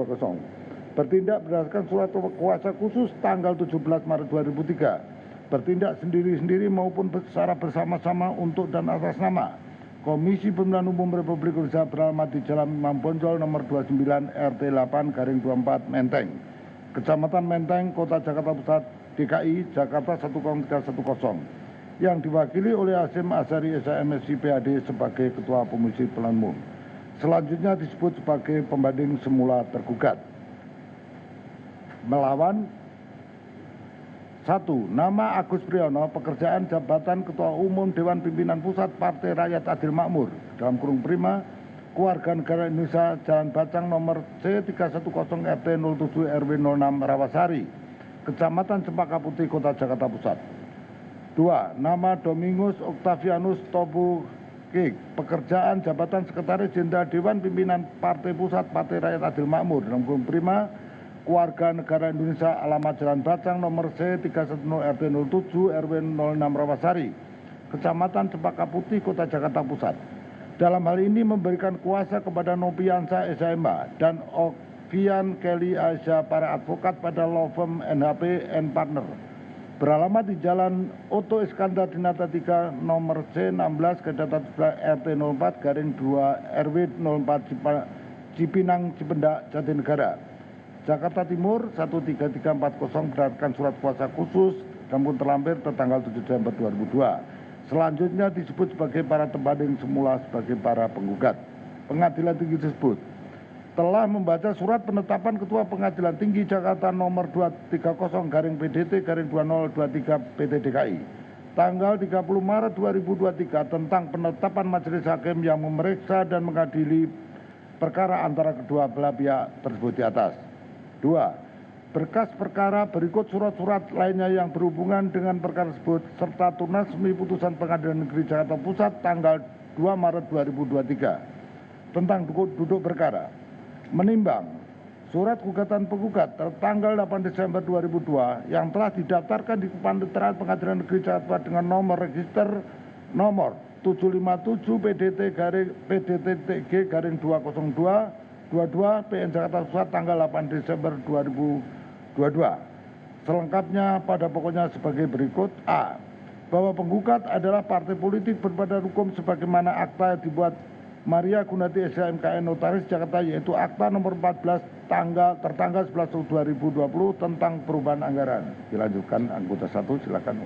20. Bertindak berdasarkan surat kuasa khusus tanggal 17 Maret 2003. Bertindak sendiri-sendiri maupun secara bersama-sama untuk dan atas nama Komisi Pemilihan Umum Republik Indonesia beralamat di Jalan Imam Bonjol nomor 29 RT 8/24 Menteng, Kecamatan Menteng, Kota Jakarta Pusat, DKI, Jakarta 10310, yang diwakili oleh Hasyim Asyari SMSI PhD sebagai Ketua Komisi Pemilihan Umum. Selanjutnya disebut sebagai pembanding semula tergugat. Melawan 1. Nama Agus Priyono, pekerjaan jabatan Ketua Umum Dewan Pimpinan Pusat Partai Rakyat Adil Makmur, dalam kurung prima, Keluarga Negara Indonesia, Jalan Bacang nomor C310 RT 07 RW 06 Rawasari, Kecamatan Cempaka Putih, Kota Jakarta Pusat. 2. Nama Domingus Octavianus Tobu Kik, pekerjaan jabatan Sekretaris Jenderal Dewan Pimpinan Partai Pusat Partai Rakyat Adil Makmur, dalam kurung prima, Keluarga Negara Indonesia, alamat Jalan Bacang nomor C310 RT 07 RW 06 Rawasari, Kecamatan Cempaka Putih, Kota Jakarta Pusat. Dalam hal ini memberikan kuasa kepada Nopiansa SHMH dan Ovian Kelly Aisyah, para advokat pada law firm NHP and Partner, beralamat di Jalan Oto Iskandar Dinata 3 nomor C16 RT 04/2 RW 04 Cipinang Cipendak, Jatinegara, Jakarta Timur 13340 berdasarkan surat kuasa khusus dan pun terlampir tertanggal 7 Desember 2002. Selanjutnya disebut sebagai para pembanding semula sebagai para penggugat. Pengadilan Tinggi tersebut telah membaca surat penetapan Ketua Pengadilan Tinggi Jakarta nomor 230/PDT/2023 PT DKI tanggal 30 Maret 2023 tentang penetapan majelis hakim yang memeriksa dan mengadili perkara antara kedua belah pihak tersebut di atas. 2. Berkas perkara berikut surat-surat lainnya yang berhubungan dengan perkara tersebut serta tunas resmi putusan Pengadilan Negeri Jakarta Pusat tanggal 2 Maret 2023 tentang duduk perkara. Menimbang surat gugatan penggugat tertanggal 8 Desember 2002 yang telah didaftarkan di Kepaniteraan Pengadilan Negeri Jakarta Pusat dengan nomor register nomor 757 PDT-G-20222 PN Jakarta Pusat tanggal 8 Desember 2022. Selengkapnya pada pokoknya sebagai berikut. A. Bahwa penggugat adalah partai politik berbadan hukum sebagaimana akta yang dibuat Maria Gunati SHMKN Notaris Jakarta, yaitu akta nomor 14 tertanggal 11 2020 tentang perubahan anggaran. Dilanjutkan anggota 1, silakan.